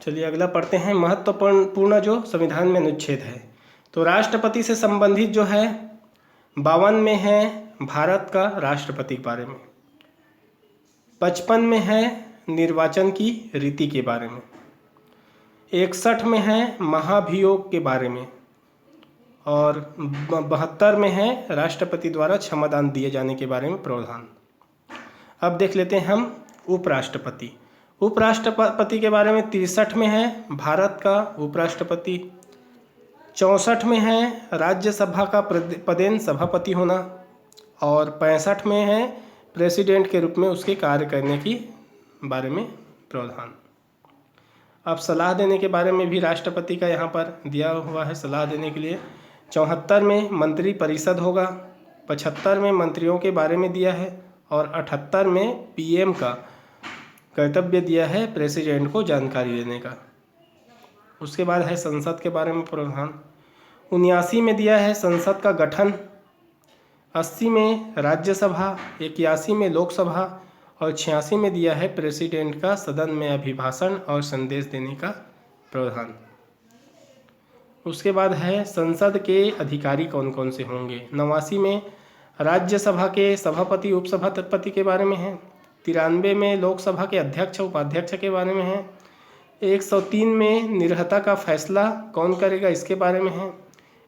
चलिए अगला पढ़ते हैं। महत्वपूर्ण जो संविधान में अनुच्छेद है, तो राष्ट्रपति से संबंधित जो है 52 में है भारत का राष्ट्रपति के बारे में, 55 में है निर्वाचन की रीति के बारे में, 61 में है महाभियोग के बारे में और 72 में है राष्ट्रपति द्वारा क्षमादान दिए जाने के बारे में प्रावधान। अब देख लेते हैं हम उपराष्ट्रपति। उपराष्ट्रपति के बारे में 63 में है भारत का उपराष्ट्रपति, 64 में है राज्यसभा का पदेन सभापति होना और 65 में है प्रेसिडेंट के रूप में उसके कार्य करने की बारे में प्रावधान। अब सलाह देने के बारे में भी राष्ट्रपति का यहाँ पर दिया हुआ है सलाह देने के लिए। 74 में मंत्री परिषद होगा, 75 में मंत्रियों के बारे में दिया है और 78 में पीएम का कर्तव्य दिया है प्रेसिडेंट को जानकारी देने का। उसके बाद है संसद के बारे में प्रावधान। 79 में दिया है संसद का गठन, 80 में राज्यसभा, 81 में लोकसभा और 86 में दिया है प्रेसिडेंट का सदन में अभिभाषण और संदेश देने का प्रावधान। उसके बाद है संसद के अधिकारी कौन कौन से होंगे। 89 में राज्यसभा के सभापति उपसभापति के बारे में है, 93 में लोकसभा के अध्यक्ष उपाध्यक्ष के बारे में है, 103 में निर्हता का फैसला कौन करेगा इसके बारे में है,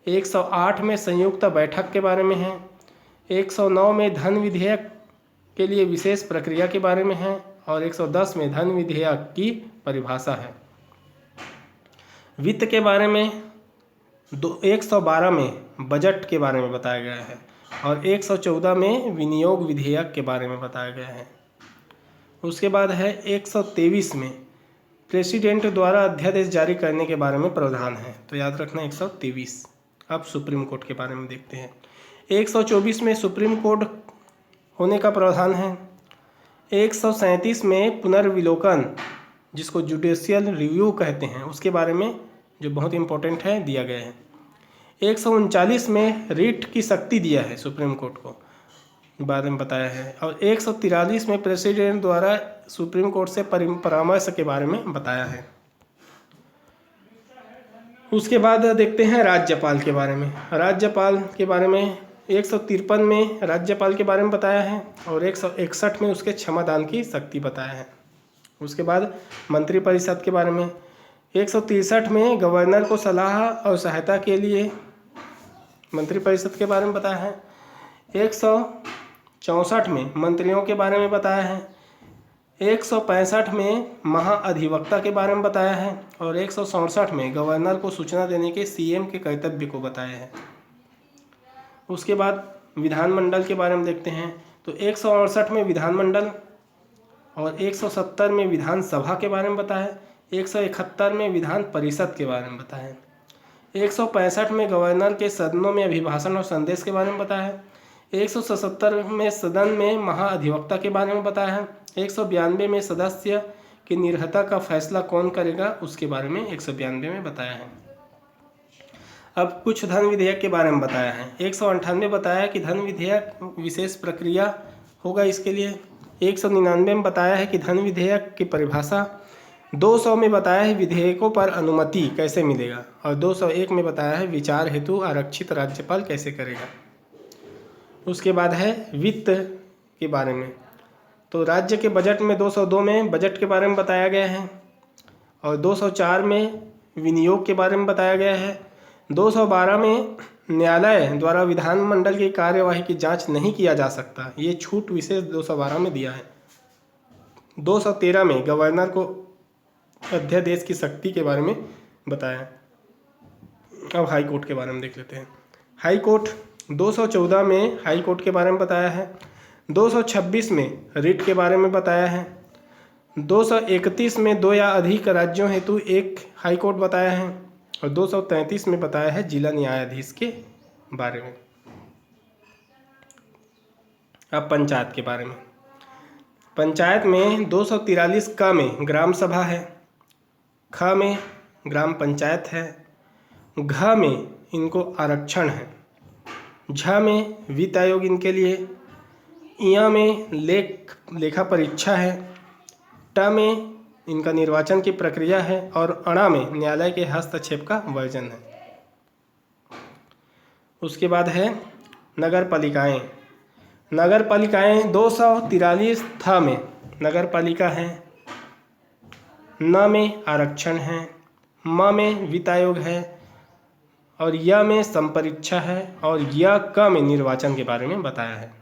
108 में संयुक्त बैठक के बारे में है, 109 में धन विधेयक के लिए विशेष प्रक्रिया के बारे में है और 110 में धन विधेयक की परिभाषा है। वित्त के बारे में 112 में बजट के बारे में बताया गया है और 114 में विनियोग विधेयक के बारे में बताया गया है। उसके बाद है 123 में प्रेसिडेंट द्वारा अध्यादेश जारी करने के बारे में प्रावधान है, तो याद रखना 123। अब सुप्रीम कोर्ट के बारे में देखते हैं। 124 में सुप्रीम कोर्ट होने का प्रावधान है। 137 में पुनर्विलोकन जिसको जुडिशियल रिव्यू कहते हैं उसके बारे में जो बहुत इंपॉर्टेंट है दिया गया है। 139 में रिट की शक्ति दिया है सुप्रीम कोर्ट को बारे में बताया है और 143 में प्रेसिडेंट द्वारा सुप्रीम कोर्ट से परामर्श के बारे में बताया है। उसके बाद देखते हैं राज्यपाल के बारे में। राज्यपाल के बारे में 153 में राज्यपाल के बारे में बताया है और 161 में उसके क्षमादान की शक्ति बताया है। उसके बाद मंत्रिपरिषद के बारे में 163 में गवर्नर को सलाह और सहायता के लिए मंत्रिपरिषद के बारे में बताया है। 164 में मंत्रियों के बारे में बताया है। 165 में महाअधिवक्ता के बारे में बताया है और 167 में गवर्नर को सूचना देने के सीएम के कर्तव्य को बताया है। उसके बाद विधानमंडल के बारे में देखते हैं, तो 168 में विधानमंडल और 170 में विधानसभा के बारे में बताया है, 171 में विधान परिषद के बारे में बताया है, 165 में गवर्नर के सदनों में अभिभाषण और संदेश के बारे में बताया है, 177 में सदन में महाअधिवक्ता के बारे में बताया है, 192 में सदस्य की निर्हता का फैसला कौन करेगा उसके बारे में 192 में बताया है। अब कुछ धन विधेयक के बारे में बताया है। 198 बताया कि धन विधेयक विशेष प्रक्रिया होगा इसके लिए। 199 में बताया है कि धन विधेयक की परिभाषा। 200 में बताया है विधेयकों पर अनुमति कैसे मिलेगा और 201 में बताया है विचार हेतु आरक्षित राज्यपाल कैसे करेगा। उसके बाद है वित्त के बारे में, तो राज्य के बजट में 202 में बजट के बारे में बताया गया है और 204 में विनियोग के बारे में बताया गया है। 212 में न्यायालय द्वारा विधानमंडल की कार्यवाही की जांच नहीं किया जा सकता, ये छूट विशेष 212 में दिया है। 213 में गवर्नर को अध्यादेश की शक्ति के बारे में बताया। अब हाई कोर्ट के बारे में देख लेते हैं। हाई कोर्ट 214 में हाई कोर्ट के बारे में बताया है। 226 में रिट के बारे में बताया है। 231 में 2 या अधिक राज्यों हेतु एक हाई कोर्ट बताया है और 233 में बताया है जिला न्यायाधीश के बारे में। अब पंचायत के बारे में। पंचायत में 243 क में ग्राम सभा है, ख में ग्राम पंचायत है, घ में इनको आरक्षण है, झ में वित्त आयोग इनके लिए, इया में लेखा परीक्षा है, ट में इनका निर्वाचन की प्रक्रिया है और अणा में न्यायालय के हस्तक्षेप का वर्जन है। उसके बाद है नगर पालिकाएँ। नगर पालिकाएँ 243 था में नगर पालिका है, न में आरक्षण है, म में वित्त आयोग है और य में संपरीक्षा है और य क में निर्वाचन के बारे में बताया है।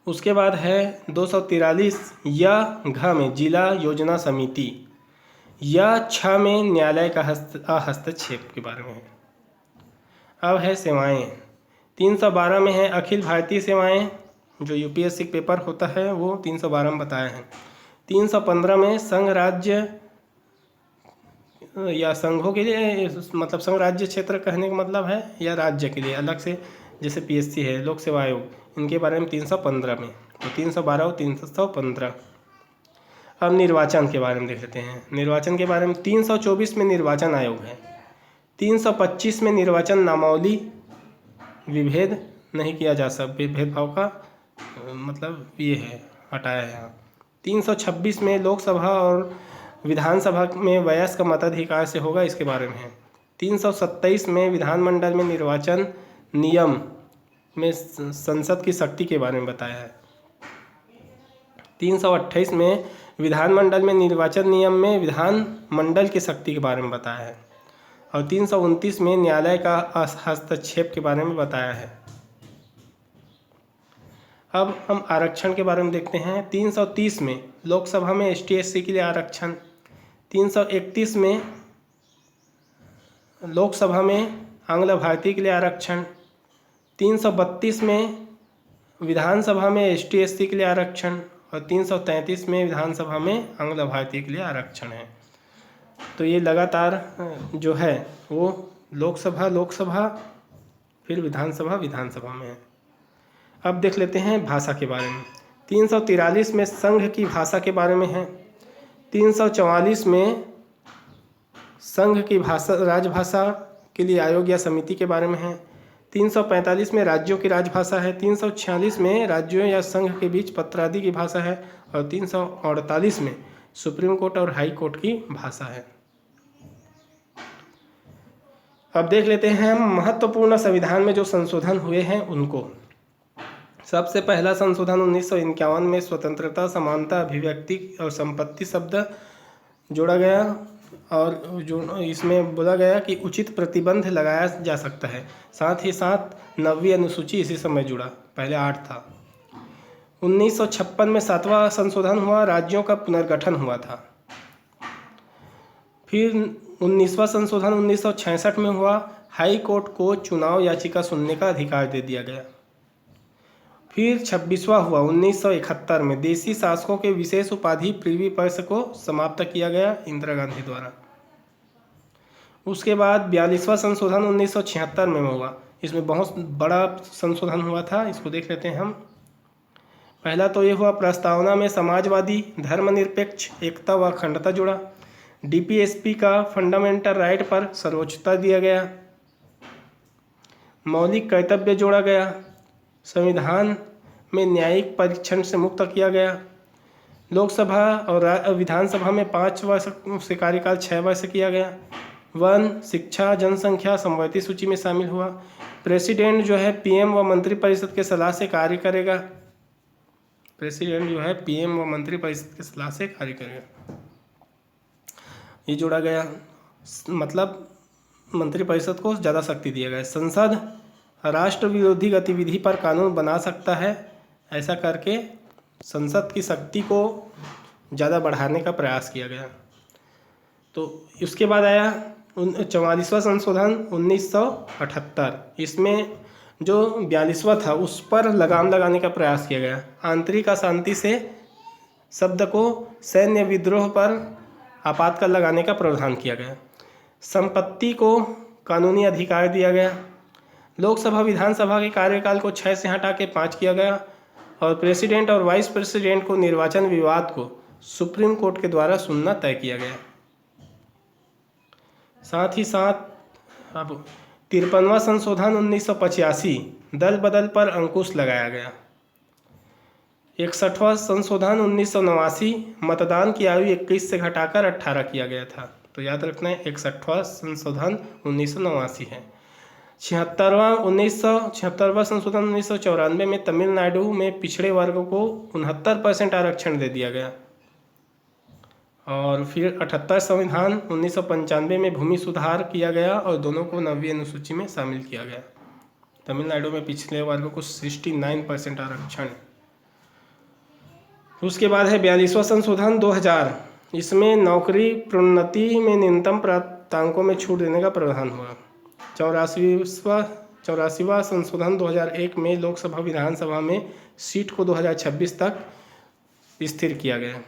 उसके बाद है 243 य घ में जिला योजना समिति, य छ में न्यायालय का हस्तक्षेप के बारे में है। अब है सेवाएं। 312 में है अखिल भारतीय सेवाएं, जो यूपीएससी पेपर होता है वो 312 में बताया है। 315 में संघ राज्य या संघों के लिए, मतलब संघ राज्य क्षेत्र कहने का मतलब है या राज्य के लिए अलग से, जैसे पीएससी है, लोक सेवा आयोग, इनके बारे में 315 में। तो 312 और 315। अब निर्वाचन के बारे में देख लेते हैं। निर्वाचन के बारे में 324 में निर्वाचन आयोग है, 325 में निर्वाचन नामावली, विभेद नहीं किया जा सकता, भेदभाव का मतलब ये है, हटाया है यहाँ। 326 में लोकसभा और विधानसभा में वयस्क मताधिकार से होगा, इसके बारे में है। 327 में विधानमंडल में निर्वाचन नियम में संसद की शक्ति के बारे में बताया है। 328 में विधानमंडल में निर्वाचन नियम में विधानमंडल की शक्ति के बारे में बताया है और 329 में न्यायालय का हस्तक्षेप के बारे में बताया है। अब हम आरक्षण के बारे में देखते हैं। 330 में लोकसभा में ST/SC के लिए आरक्षण, 331 में लोकसभा में आंग्ल भारतीय के लिए आरक्षण, 332 में विधानसभा में ST/SC के लिए आरक्षण और 333 में विधानसभा में आंग्ल भारतीय के लिए आरक्षण है। तो ये लगातार जो है वो लोकसभा फिर विधानसभा में है। अब देख लेते हैं भाषा के बारे में। 343 में संघ की भाषा के बारे में है, 344 में संघ की भाषा राजभाषा के लिए आयोग या समिति के बारे में है, 345 में राज्यों की राजभाषा है, 346 में राज्यों या संघ के बीच पत्र आदि की भाषा है और 348 में सुप्रीम कोर्ट और हाई कोर्ट की भाषा है। अब देख लेते हैं महत्वपूर्ण संविधान में जो संशोधन हुए हैं उनको। सबसे पहला संशोधन 1951 में स्वतंत्रता, समानता, अभिव्यक्ति और संपत्ति शब्द जोड़ा गया और जो इसमें बोला गया कि उचित प्रतिबंध लगाया जा सकता है। साथ ही साथ 9वीं अनुसूची इसी समय जुड़ा, पहले 8 था। 1956 में 7वां संशोधन हुआ, राज्यों का पुनर्गठन हुआ था। फिर 19वां संशोधन 1966 में हुआ, हाई कोर्ट को चुनाव याचिका सुनने का अधिकार दे दिया गया। फिर 26वां हुआ 1971 में, देशी शासकों के विशेष उपाधि प्रिवी पर्स को समाप्त किया गया इंदिरा गांधी द्वारा। उसके बाद 42वां संशोधन 1976 में हुआ, इसमें बहुत बड़ा संशोधन हुआ था, इसको देख लेते हैं हम। पहला तो ये हुआ, प्रस्तावना में समाजवादी, धर्मनिरपेक्ष, एकता व अखंडता जुड़ा। DPSP का फंडामेंटल राइट पर सर्वोच्चता दिया गया। मौलिक कर्तव्य जोड़ा गया। संविधान में न्यायिक परीक्षण से मुक्त किया गया। लोकसभा और विधानसभा में 5 वर्ष से कार्यकाल 6 वर्ष किया गया। वन, शिक्षा, जनसंख्या समवर्ती सूची में शामिल हुआ। प्रेसिडेंट जो है PM व मंत्रिपरिषद के सलाह से कार्य करेगा। प्रेसिडेंट जो है PM व मंत्रिपरिषद के सलाह से कार्य करेगा, ये जोड़ा गया। मतलब मंत्रिपरिषद को ज़्यादा शक्ति दिया गया। संसद राष्ट्र विरोधी गतिविधि पर कानून बना सकता है, ऐसा करके संसद की शक्ति को ज़्यादा बढ़ाने का प्रयास किया गया। तो उसके बाद आया 44वां संशोधन 1978। इसमें जो 42वां था उस पर लगाम लगाने का प्रयास किया गया। आंतरिक अशांति से शब्द को सैन्य विद्रोह पर आपातकाल लगाने का प्रावधान किया गया। संपत्ति को कानूनी अधिकार दिया गया। लोकसभा विधानसभा के कार्यकाल को 6 से हटा के 5 किया गया और प्रेसिडेंट और वाइस प्रेसिडेंट को निर्वाचन विवाद को सुप्रीम कोर्ट के द्वारा सुनना तय किया गया। साथ ही साथ अब 53वां संशोधन 1985 दल बदल पर अंकुश लगाया गया। 61वां संशोधन 1989, मतदान की आयु 21 से घटाकर 18 किया गया था। तो याद रखना है 61वां संशोधन 1989 है। 76वां संशोधन 1994 में तमिलनाडु में पिछड़े वर्गों को 69% आरक्षण दे दिया गया। और फिर 78 संविधान 1995 में भूमि सुधार किया गया और दोनों को 9वीं अनुसूची में शामिल किया गया। तमिलनाडु में पिछड़े वर्गों को 69% आरक्षण। उसके बाद है 42वां संशोधन 2000। इसमें नौकरी प्रोन्नति में न्यूनतम प्राप्तांकों में छूट देने का प्रावधान हुआ। 84वां संशोधन 2001 में लोकसभा विधानसभा में सीट को 2026 तक स्थिर किया गया।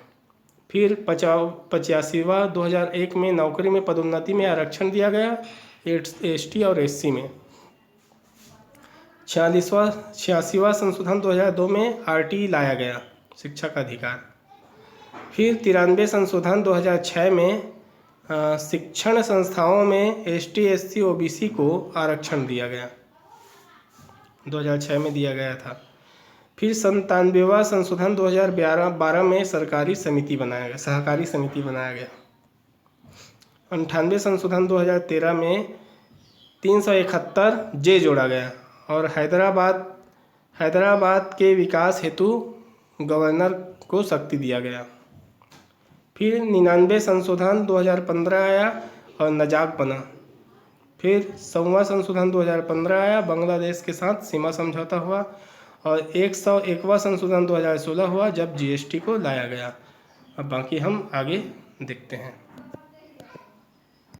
फिर 85वां 2001 में नौकरी में पदोन्नति में आरक्षण दिया गया ST और SC में। 86वां संशोधन 2002 में RT लाया गया, शिक्षा का अधिकार। फिर 93 संशोधन 2006 में शिक्षण संस्थाओं में ST SC OBC को आरक्षण दिया गया, 2006 में दिया गया था। फिर 97वां संशोधन 2012 में सहकारी समिति बनाया गया। 98 संशोधन 2013 में 371J जोड़ा गया और हैदराबाद के विकास हेतु गवर्नर को शक्ति दिया गया। फिर 99 संशोधन 2015 आया और नजाक बना। फिर 100वां संशोधन 2015 आया, बांग्लादेश के साथ सीमा समझौता हुआ। और 101वां संशोधन 2016 हुआ जब GST को लाया गया। अब बाकी हम आगे देखते हैं।